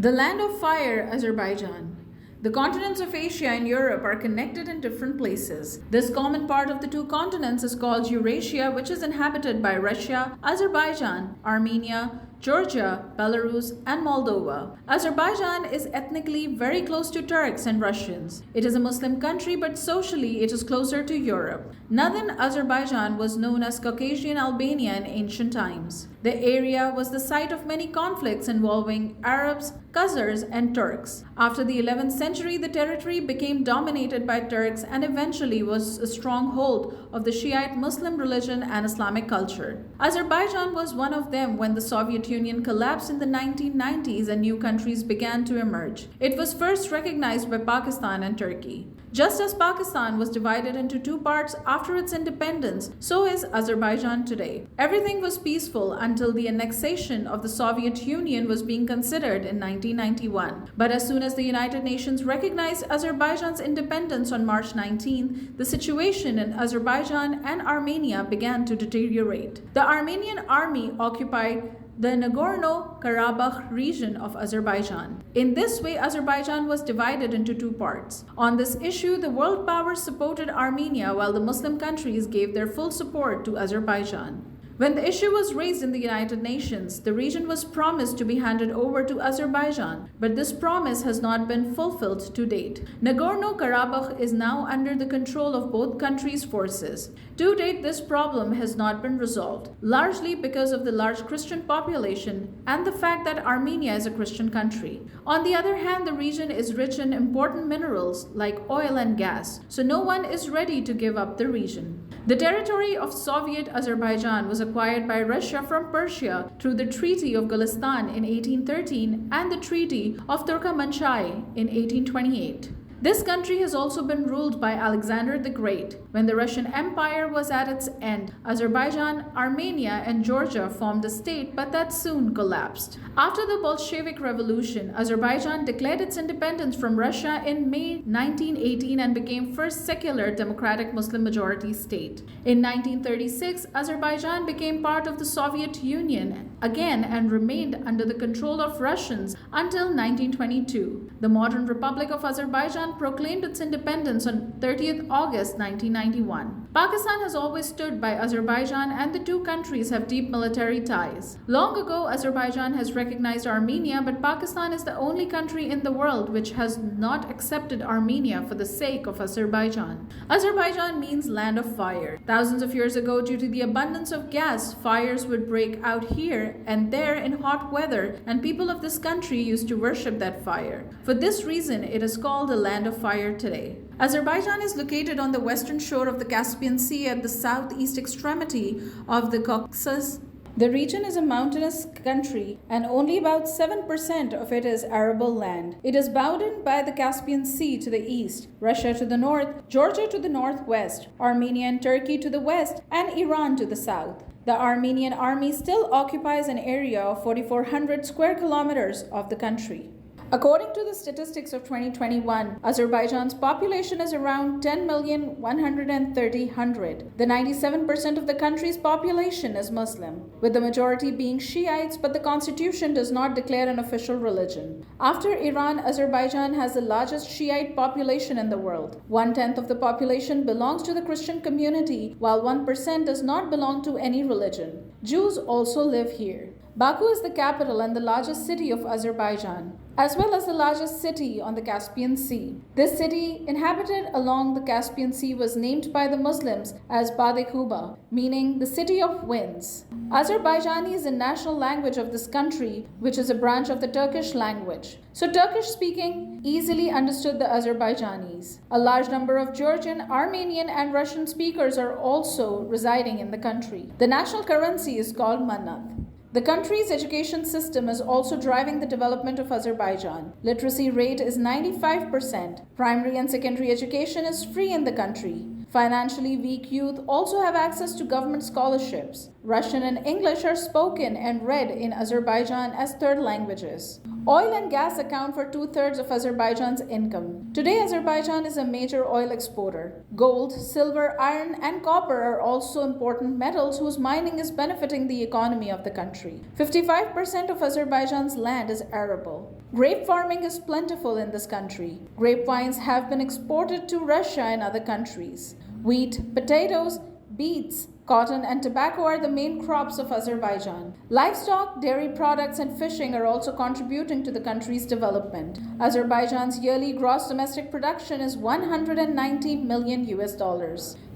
The land of fire, Azerbaijan. The continents of Asia and Europe are connected in different places. This common part of the two continents is called Eurasia, which is inhabited by Russia, Azerbaijan, Armenia, Georgia, Belarus, and Moldova. Azerbaijan is ethnically very close to Turks and Russians. It is a Muslim country, but socially it is closer to Europe. Northern Azerbaijan was known as Caucasian Albania in ancient times. The area was the site of many conflicts involving Arabs, Khazars, and Turks. After the 11th century, the territory became dominated by Turks and eventually was a stronghold of the Shiite Muslim religion and Islamic culture. Azerbaijan was one of them when the Soviet Union collapsed in the 1990s and new countries began to emerge. It was first recognized by Pakistan and Turkey. Just as Pakistan was divided into two parts after its independence, so is Azerbaijan today. Everything was peaceful until the annexation of the Soviet Union was being considered in 1991. But as soon as the United Nations recognized Azerbaijan's independence on March 19, the situation in Azerbaijan and Armenia began to deteriorate. The Armenian army occupied the Nagorno-Karabakh region of Azerbaijan. In this way, Azerbaijan was divided into two parts. On this issue, the world powers supported Armenia while the Muslim countries gave their full support to Azerbaijan. When the issue was raised in the United Nations, the region was promised to be handed over to Azerbaijan, but this promise has not been fulfilled to date. Nagorno-Karabakh is now under the control of both countries' forces. To date, this problem has not been resolved, largely because of the large Christian population and the fact that Armenia is a Christian country. On the other hand, the region is rich in important minerals like oil and gas, so no one is ready to give up the region. The territory of Soviet Azerbaijan was acquired by Russia from Persia through the Treaty of Gulistan in 1813 and the Treaty of Turkmenchai in 1828. This country has also been ruled by Alexander the Great. When the Russian Empire was at its end, Azerbaijan, Armenia, and Georgia formed a state, but that soon collapsed. After the Bolshevik Revolution, Azerbaijan declared its independence from Russia in May 1918 and became first secular democratic Muslim majority state. In 1936, Azerbaijan became part of the Soviet Union again and remained under the control of Russians until 1922. The modern Republic of Azerbaijan proclaimed its independence on 30th August 1991. Pakistan has always stood by Azerbaijan and the two countries have deep military ties. Long ago, Azerbaijan has recognized Armenia, but Pakistan is the only country in the world which has not accepted Armenia for the sake of Azerbaijan. Azerbaijan means land of fire. Thousands of years ago, due to the abundance of gas, fires would break out here and there in hot weather, and people of this country used to worship that fire. For this reason, it is called a land of fire today. Azerbaijan is located on the western shore of the Caspian Sea at the southeast extremity of the Caucasus. The region is a mountainous country and only about 7% of it is arable land. It is bounded by the Caspian Sea to the east, Russia to the north, Georgia to the northwest, Armenia and Turkey to the west, and Iran to the south. The Armenian army still occupies an area of 4,400 square kilometers of the country. According to the statistics of 2021, Azerbaijan's population is around 10,130,000. The 97% of the country's population is Muslim, with the majority being Shiites, but the constitution does not declare an official religion. After Iran, Azerbaijan has the largest Shiite population in the world. 1/10 of the population belongs to the Christian community, while 1% does not belong to any religion. Jews also live here. Baku is the capital and the largest city of Azerbaijan, as well as the largest city on the Caspian Sea. This city, inhabited along the Caspian Sea, was named by the Muslims as Badekuba, meaning the city of winds. Azerbaijani is the national language of this country, which is a branch of the Turkish language. So Turkish speaking easily understood the Azerbaijanis. A large number of Georgian, Armenian, and Russian speakers are also residing in the country. The national currency is called manath. The country's education system is also driving the development of Azerbaijan. Literacy rate is 95%. Primary and secondary education is free in the country. Financially weak youth also have access to government scholarships. Russian and English are spoken and read in Azerbaijan as third languages. Oil and gas account for two-thirds of Azerbaijan's income. Today, Azerbaijan is a major oil exporter. Gold, silver, iron, and copper are also important metals whose mining is benefiting the economy of the country. 55% of Azerbaijan's land is arable. Grape farming is plentiful in this country. Grapevines have been exported to Russia and other countries. Wheat, potatoes, beets, cotton and tobacco are the main crops of Azerbaijan. Livestock, dairy products and fishing are also contributing to the country's development. Azerbaijan's yearly gross domestic production is $190 million.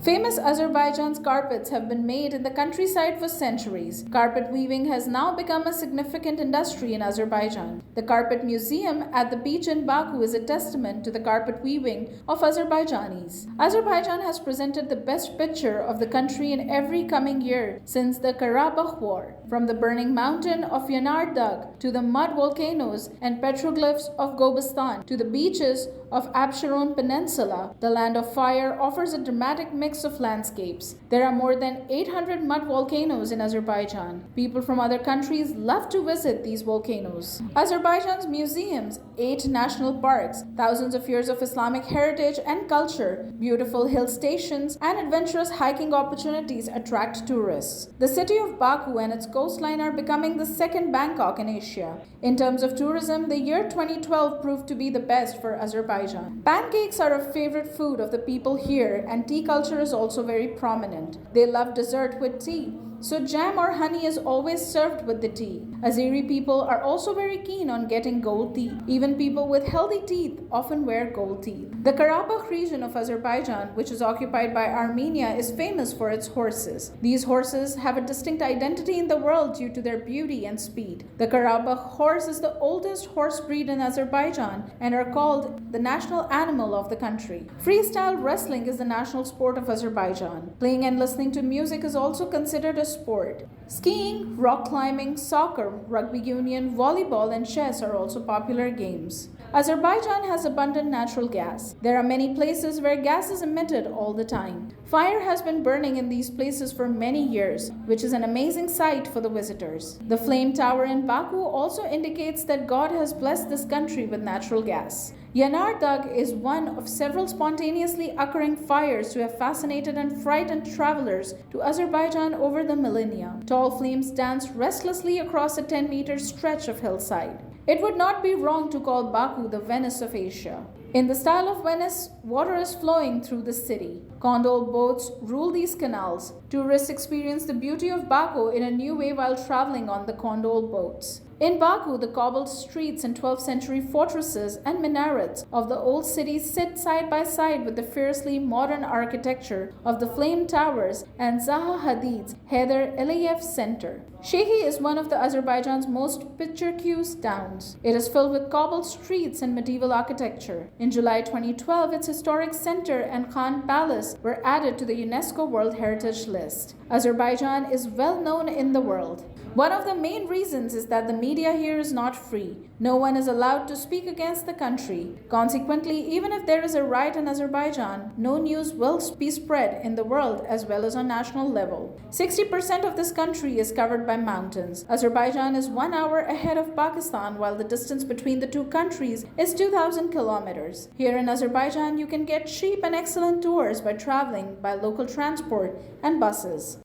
Famous Azerbaijan's carpets have been made in the countryside for centuries. Carpet weaving has now become a significant industry in Azerbaijan. The Carpet Museum at the beach in Baku is a testament to the carpet weaving of Azerbaijanis. Azerbaijan has presented the best picture of the country in every coming year since the Karabakh War. From the burning mountain of Yanar Dagh to the mud volcanoes and petroglyphs of Gobistan to the beaches of Absheron Peninsula, the land of fire offers a dramatic mix of landscapes. There are more than 800 mud volcanoes in Azerbaijan. People from other countries love to visit these volcanoes. Azerbaijan's museums, 8 national parks, thousands of years of Islamic heritage and culture, beautiful hill stations, and adventurous hiking opportunities attract tourists. The city of Baku and its coastline are becoming the second Bangkok in Asia. In terms of tourism, the year 2012 proved to be the best for Azerbaijan. Pancakes are a favorite food of the people here, and tea culture is also very prominent. They love dessert with tea, so jam or honey is always served with the tea. Azeri people are also very keen on getting gold teeth. Even people with healthy teeth often wear gold teeth. The Karabakh region of Azerbaijan, which is occupied by Armenia, is famous for its horses. These horses have a distinct identity in the world due to their beauty and speed. The Karabakh horse is the oldest horse breed in Azerbaijan and are called the national animal of the country. Freestyle wrestling is the national sport of Azerbaijan. Playing and listening to music is also considered a sport. Skiing, rock climbing, soccer, rugby union, volleyball, and chess are also popular games. Azerbaijan has abundant natural gas. There are many places where gas is emitted all the time. Fire has been burning in these places for many years, which is an amazing sight for the visitors. The flame tower in Baku also indicates that God has blessed this country with natural gas. Yanar Dagh is one of several spontaneously occurring fires to have fascinated and frightened travelers to Azerbaijan over the millennia. Tall flames dance restlessly across a 10-meter stretch of hillside. It would not be wrong to call Baku the Venice of Asia. In the style of Venice, water is flowing through the city. Gondol boats rule these canals. Tourists experience the beauty of Baku in a new way while traveling on the gondol boats. In Baku, the cobbled streets and 12th century fortresses and minarets of the old city sit side by side with the fiercely modern architecture of the Flame Towers and Zaha Hadid's Heydar Aliyev Center. Shehi is one of the Azerbaijan's most picturesque towns. It is filled with cobbled streets and medieval architecture. In July 2012, its historic center and Khan Palace were added to the UNESCO World Heritage List. Azerbaijan is well known in the world. One of the main reasons is that the media here is not free. No one is allowed to speak against the country. Consequently, even if there is a riot in Azerbaijan, no news will be spread in the world as well as on national level. 60% of this country is covered by mountains. Azerbaijan is 1 hour ahead of Pakistan, while the distance between the two countries is 2,000 kilometers. Here in Azerbaijan, you can get cheap and excellent tours by traveling by local transport and buses.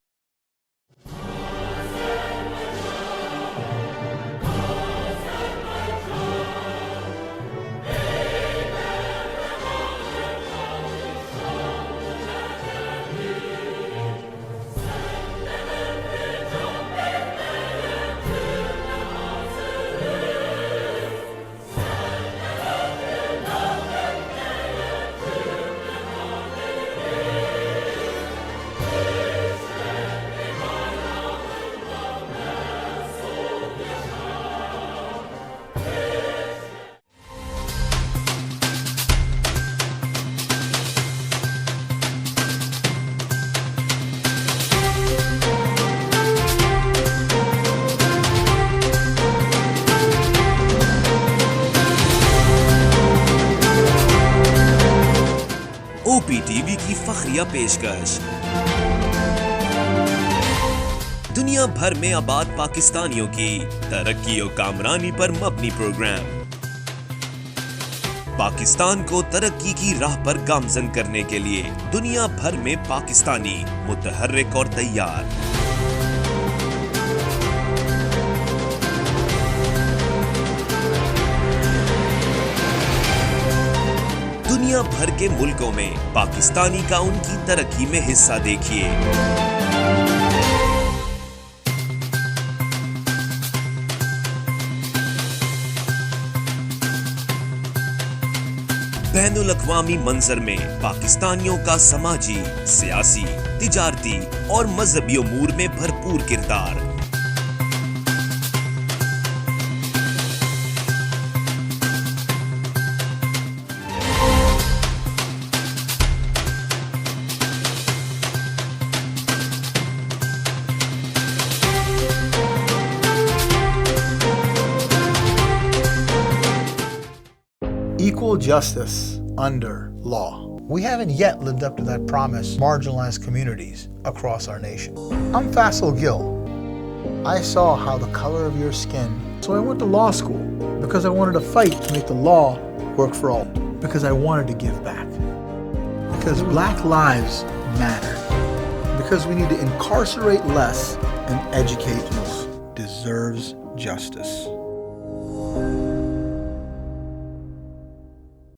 OPTV की फखरिया पेशकश दुनिया भर में आबाद पाकिस्तानियों की तरक्की और कामरानी पर मबनी प्रोग्राम। पाकिस्तान को तरक्की की राह पर गामजन करने के लिए दुनिया भर में पाकिस्तानी मुतहर्रिक और तैयार। दुनिया भर के मुल्कों में पाकिस्तानी का उनकी तरक्की में हिस्सा देखिए। बैनुल अक़वामी मंजर में पाकिस्तानियों का समाजी, सियासी, तिजारती और मजहबी उमूर में भरपूर किरदार। Equal justice under law. We haven't yet lived up to that promise, marginalized communities across our nation. I'm Faisal Gill. I saw how the color of your skin, so I went to law school because I wanted to fight to make the law work for all, because I wanted to give back, because Black lives matter, because we need to incarcerate less and educate most deserves justice.